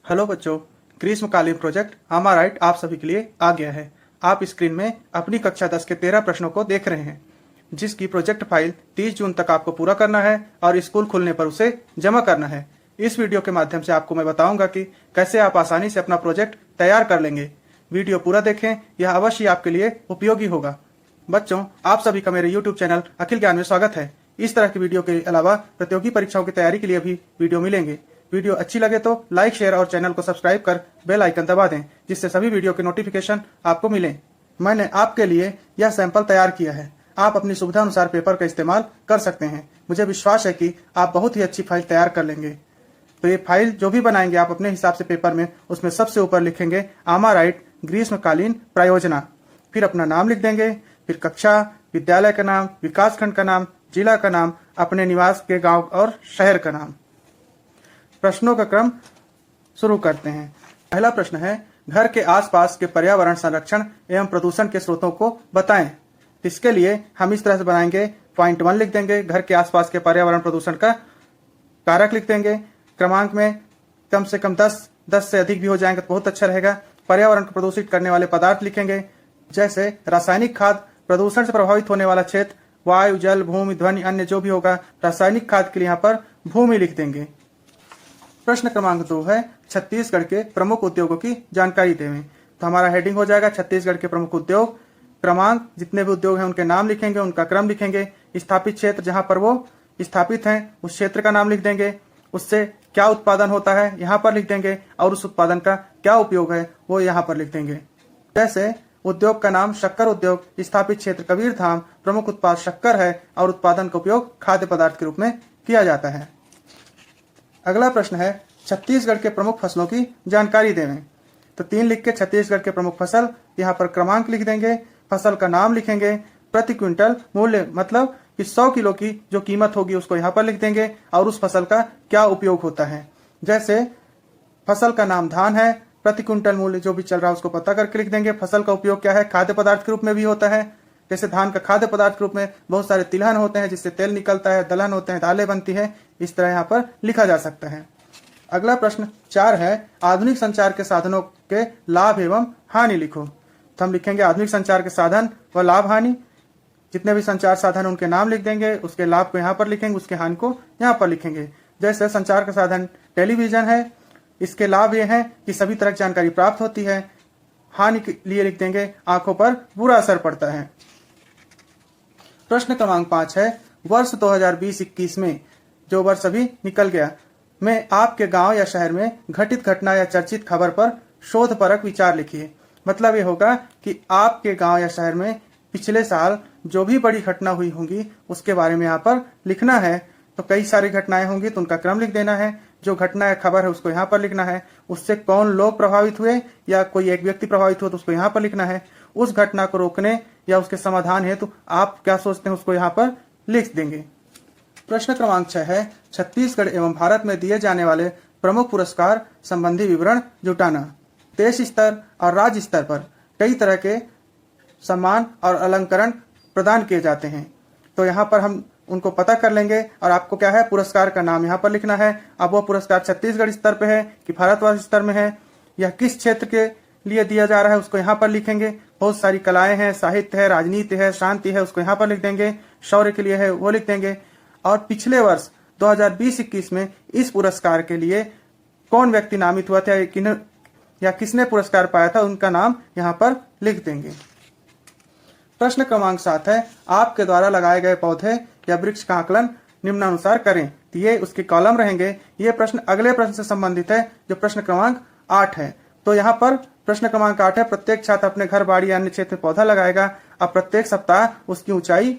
Hello बच्चों, ग्रीष्मकालीन project आमाराइट आप सभी के लिए आ गया है। आप स्क्रीन में अपनी कक्षा 10 के 13 प्रश्नों को देख रहे हैं, जिसकी प्रोजेक्ट फाइल 30 जून तक आपको पूरा करना है और स्कूल खुलने पर उसे जमा करना है। इस वीडियो के माध्यम से आपको मैं बताऊंगा कि कैसे आप आसानी से अपना प्रोजेक्ट तैयार कर लेंगे। वीडियो पूरा देखें, यह अवश्य आपके लिए उपयोगी होगा। बच्चों, आप सभी का मेरे YouTube चैनल अखिल ज्ञान में स्वागत है। इस तरह की वीडियो के अलावा प्रतियोगी परीक्षाओं की तैयारी के लिए भी वीडियो मिलेंगे। वीडियो अच्छी लगे तो लाइक, शेयर और चैनल को सब्सक्राइब कर बेल आइकन दबा दें, जिससे सभी वीडियो के नोटिफिकेशन आपको मिले। मैंने आपके लिए यह सैंपल तैयार किया है। आप अपनी सुविधा अनुसार पेपर का इस्तेमाल कर सकते हैं। मुझे विश्वास है कि आप बहुत ही अच्छी फाइल तैयार कर लेंगे। तो ये फाइल जो भी बनाएंगे आप अपने हिसाब से पेपर में, उसमें सबसे ऊपर लिखेंगे आमाराइट ग्रीष्मकालीन प्रायोजना, फिर अपना नाम लिख देंगे, फिर कक्षा, विद्यालय का नाम, विकासखंड का नाम, जिला का नाम, अपने निवास के गांव और शहर का नाम। प्रश्नों का क्रम शुरू करते हैं। पहला प्रश्न है, घर के आसपास के पर्यावरण संरक्षण एवं प्रदूषण के स्रोतों को बताएं। इसके लिए हम इस तरह से बनाएंगे। पॉइंट 1 लिख देंगे, घर के आसपास के पर्यावरण प्रदूषण का कारक लिख देंगे। क्रमांक में कम से कम 10 से अधिक भी हो जाएंगे तो बहुत अच्छा रहेगा। पर्यावरण को प्रदूषित करने वाले पदार्थ लिखेंगे, जैसे रासायनिक खाद, प्रदूषण से प्रभावित होने वाला क्षेत्र, वायु, जल, भूमि, ध्वनि, अन्य जो भी होगा। रासायनिक खाद के लिए यहाँ पर भूमि लिख देंगे। प्रश्न क्रमांक 2 है, छत्तीसगढ़ के प्रमुख उद्योगों की जानकारी दें। तो हमारा हेडिंग हो जाएगा छत्तीसगढ़ के प्रमुख उद्योग। क्रमांक, जितने भी उद्योग हैं उनके नाम लिखेंगे, उनका क्रम लिखेंगे। स्थापित क्षेत्र, जहां पर वो स्थापित हैं उस क्षेत्र का नाम लिख देंगे। उससे क्या उत्पादन होता है यहाँ पर लिख देंगे, और उस उत्पादन का क्या उपयोग है वो यहाँ पर लिख देंगे। जैसे उद्योग का नाम शक्कर उद्योग, स्थापित क्षेत्र कबीरधाम, प्रमुख उत्पाद शक्कर है और उत्पादन का उपयोग खाद्य पदार्थ के रूप में किया जाता है। अगला प्रश्न है, छत्तीसगढ़ के प्रमुख फसलों की जानकारी दें। तो 3 लिख के छत्तीसगढ़ के प्रमुख फसल, यहाँ पर क्रमांक लिख देंगे, फसल का नाम लिखेंगे, प्रति क्विंटल मूल्य, मतलब कि 100 किलो की जो कीमत होगी उसको यहाँ पर लिख देंगे, और उस फसल का क्या उपयोग होता है। जैसे फसल का नाम धान है, प्रति क्विंटल मूल्य जो भी चल रहा है उसको पता करके लिख देंगे। फसल का उपयोग क्या है, खाद्य पदार्थ के रूप में भी होता है। जैसे धान का खाद्य पदार्थ के रूप में बहुत सारे तिलहन होते हैं जिससे तेल निकलता है, दलहन होते हैं, दालें बनती है। इस तरह यहाँ पर लिखा जा सकता है। अगला प्रश्न 4 है, आधुनिक संचार के साधनों के लाभ एवं हानि लिखो। तो हम लिखेंगे आधुनिक संचार के साधन व लाभ हानि। जितने भी संचार साधन उनके नाम लिख देंगे, उसके लाभ को यहाँ पर लिखेंगे, उसके हानि को यहाँ पर लिखेंगे। जैसे संचार का साधन टेलीविजन है, इसके लाभ ये हैं कि सभी तरह की जानकारी प्राप्त होती है। हानि के लिए लिख देंगे आंखों पर बुरा असर पड़ता है। प्रश्न क्रमांक 5 है, वर्ष 2020-21 में, जो वर्ष अभी निकल गया, में आपके गांव या शहर में घटित घटना या चर्चित खबर पर शोध परक विचार लिखिए। मतलब ये होगा कि आपके गांव या शहर में पिछले साल जो भी बड़ी घटना हुई होंगी उसके बारे में यहाँ पर लिखना है। तो कई सारी घटनाएं होंगी तो उनका क्रम लिख देना है। जो घटना या खबर है उसको यहाँ पर लिखना है। उससे कौन लोग प्रभावित हुए या कोई एक व्यक्ति प्रभावित हुआ तो उसको यहाँ पर लिखना है। उस घटना को रोकने या उसके समाधान हेतु आप क्या सोचते हैं उसको यहाँ पर लिख देंगे। प्रश्न क्रमांक 6 है, छत्तीसगढ़ एवं भारत में दिए जाने वाले प्रमुख पुरस्कार संबंधी विवरण जुटाना। देश स्तर और राज्य स्तर पर कई तरह के सम्मान और अलंकरण प्रदान किए जाते हैं। तो यहाँ पर हम उनको पता कर लेंगे, और आपको क्या है, पुरस्कार का नाम यहाँ पर लिखना है। अब वो पुरस्कार छत्तीसगढ़ स्तर पे है कि भारतवर्ष स्तर में है, या किस क्षेत्र के लिए दिया जा रहा है उसको यहाँ पर लिखेंगे। बहुत सारी कलाएं हैं, साहित्य है, राजनीति है, शांति है, उसको यहाँ पर लिख देंगे। शौर्य के लिए है वो लिख देंगे। और पिछले वर्ष 2020-21 में इस पुरस्कार के लिए कौन व्यक्ति नामित हुआ था या किसने पुरस्कार पाया था उनका नाम यहाँ पर लिख देंगे। प्रश्न क्रमांक 7 है, आपके द्वारा लगाए गए पौधे या वृक्ष का आकलन निम्नानुसार करें। तो ये उसके कॉलम रहेंगे। ये प्रश्न अगले प्रश्न से संबंधित है जो प्रश्न क्रमांक 8 है। तो यहाँ पर प्रश्न क्रमांक 8 है, प्रत्येक छात्र अपने घर, बाड़ी या अन्य क्षेत्र में पौधा लगाएगा। अब प्रत्येक सप्ताह उसकी ऊंचाई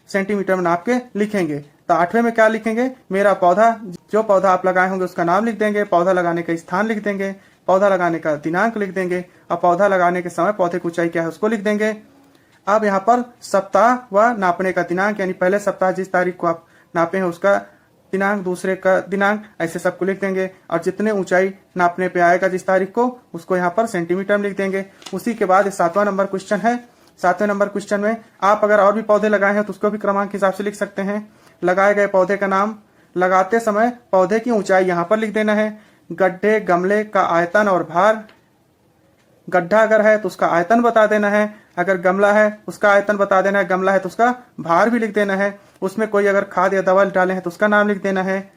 सेंटीमीटर में नाप के लिखेंगे। तो 8वें में क्या लिखेंगे, मेरा पौधा, जो पौधा आप लगाए होंगे उसका नाम लिख देंगे, पौधा लगाने का स्थान लिख देंगे, पौधा लगाने का दिनांक लिख देंगे, और पौधा लगाने के समय पौधे की ऊंचाई क्या है उसको लिख देंगे। अब यहाँ पर सप्ताह व नापने का दिनांक, यानी पहले सप्ताह जिस तारीख को आप नापे हैं उसका दिनांक, दूसरे का दिनांक, ऐसे सबको लिख देंगे। और जितने ऊंचाई नापने पे आएगा जिस तारीख को, उसको यहाँ पर सेंटीमीटर में लिख देंगे। उसी के बाद 7वां नंबर क्वेश्चन है। 7वें नंबर क्वेश्चन में आप अगर और भी पौधे लगाए हैं तो उसको भी क्रमांक के हिसाब से लिख सकते हैं। लगाए गए पौधे का नाम, लगाते समय पौधे की ऊंचाई यहाँ पर लिख देना है। गड्ढे गमले का आयतन और भार। गड्ढा अगर है तो उसका आयतन बता देना है, अगर गमला है उसका आयतन बता देना है, गमला है तो उसका भार भी लिख देना है, उसमें कोई अगर खाद या दवा डाले हैं तो उसका नाम लिख देना है।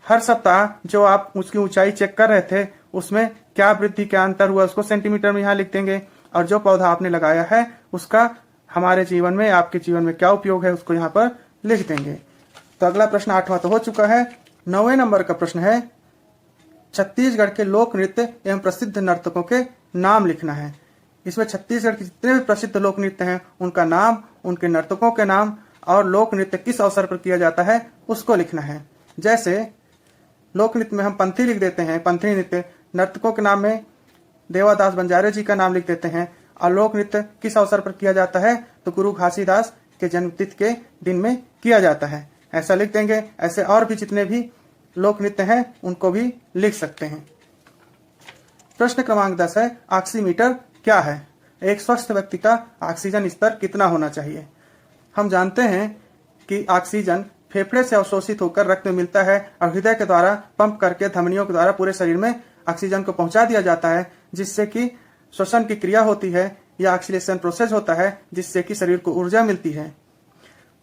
हर सप्ताह जो आप उसकी ऊंचाई चेक कर रहे थे उसमें क्या वृद्धि क्या अंतर हुआ उसको सेंटीमीटर में यहाँ लिख देंगे, और जो पौधा आपने लगाया है उसका हमारे जीवन में आपके जीवन में क्या उपयोग है उसको यहाँ पर लिख देंगे। तो अगला प्रश्न 8वां तो हो चुका है। 9वें नंबर का प्रश्न है छत्तीसगढ़ के लोक नृत्य एवं प्रसिद्ध नर्तकों के नाम लिखना है। इसमें छत्तीसगढ़ के जितने भी प्रसिद्ध लोक नृत्य हैं उनका नाम, उनके नर्तकों के नाम और लोक नृत्य किस अवसर पर किया जाता है उसको लिखना है। जैसे लोक नृत्य में हम पंथी लिख देते हैं, पंथी नृत्य, नर्तकों के नाम में देवादास बंजारे जी का नाम लिख देते हैं, और लोक नृत्य किस अवसर पर किया जाता है तो गुरु घासीदास के जन्मतिथि के दिन में किया जाता है, ऐसा लिख देंगे। ऐसे और भी जितने भी लोक नृत्य हैं उनको भी लिख सकते हैं। प्रश्न क्रमांक 10 है ऑक्सीमीटर क्या है? एक स्वस्थ व्यक्ति का ऑक्सीजन स्तर कितना होना चाहिए? हम जानते हैं कि ऑक्सीजन फेफड़े से अवशोषित होकर रक्त में मिलता है और हृदय के द्वारा पंप करके धमनियों के द्वारा पूरे शरीर में ऑक्सीजन को पहुंचा दिया जाता है, जिससे कि श्वसन की क्रिया होती है या ऑक्सीडेशन प्रोसेस होता है, जिससे कि शरीर को ऊर्जा मिलती है।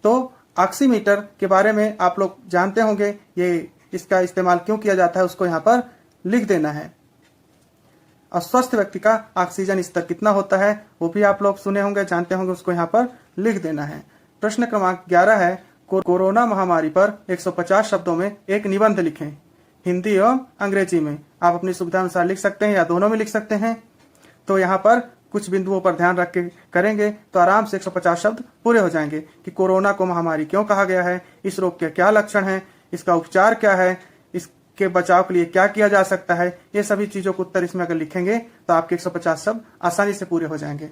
तो ऑक्सीमीटर के बारे में आप लोग जानते होंगे, ये इसका इस्तेमाल क्यों किया जाता है उसको यहाँ पर लिख देना है। और स्वस्थ व्यक्ति का ऑक्सीजन स्तर कितना होता है वो भी आप लोग सुने होंगे, जानते होंगे, उसको यहाँ पर लिख देना है। प्रश्न क्रमांक 11 है कोरोना महामारी पर 150 शब्दों में एक निबंध लिखें, हिंदी एवं अंग्रेजी में। आप अपनी सुविधा अनुसार लिख सकते हैं या दोनों में लिख सकते हैं। तो यहाँ पर कुछ बिंदुओं पर ध्यान रख के करेंगे तो आराम से 150 शब्द पूरे हो जाएंगे कि कोरोना को महामारी क्यों कहा गया है, इस रोग के क्या लक्षण हैं, इसका उपचार क्या है, इसके बचाव के लिए क्या किया जा सकता है, ये सभी चीजों को उत्तर इसमें अगर लिखेंगे तो आपके 150 शब्द आसानी से पूरे हो जाएंगे।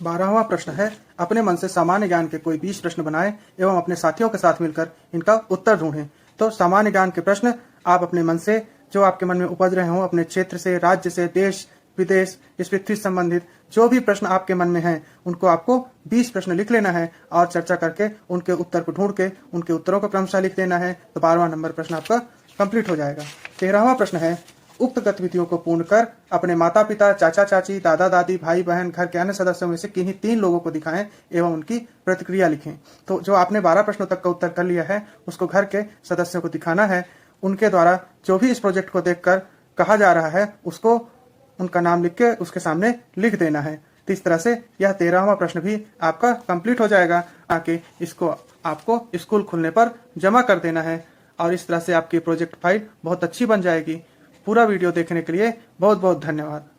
12वां प्रश्न है अपने मन से सामान्य ज्ञान के कोई 20 प्रश्न बनाएं एवं अपने साथियों के साथ मिलकर इनका उत्तर ढूंढें। तो सामान्य ज्ञान के प्रश्न आप अपने मन से जो आपके मन में उपज रहे हों, अपने क्षेत्र से, राज्य से, देश विदेश, इस पृथ्वी से संबंधित जो भी प्रश्न आपके मन में हैं उनको आपको 20 प्रश्न लिख लेना है और चर्चा करके उनके उत्तर को ढूंढ के उनके उत्तरों को क्रमशः लिख देना है। तो 12वां नंबर प्रश्न आपका कंप्लीट हो जाएगा। 13वां प्रश्न है उक्त गतिविधियों को पूर्ण कर अपने माता पिता, चाचा चाची, दादा दादी, भाई बहन, घर के अन्य सदस्यों में से किन्हीं 3 लोगों को दिखाएं एवं उनकी प्रतिक्रिया लिखें। तो जो आपने 12 प्रश्नों तक का उत्तर कर लिया है उसको घर के सदस्यों को दिखाना है, उनके द्वारा जो भी इस प्रोजेक्ट को देखकर कहा जा रहा है उसको उनका नाम लिख के उसके सामने लिख देना है। तो इस तरह से यह 13वां प्रश्न भी आपका कंप्लीट हो जाएगा। आके इसको आपको स्कूल खुलने पर जमा कर देना है और इस तरह से आपकी प्रोजेक्ट फाइल बहुत अच्छी बन जाएगी। पूरा वीडियो देखने के लिए बहुत बहुत धन्यवाद।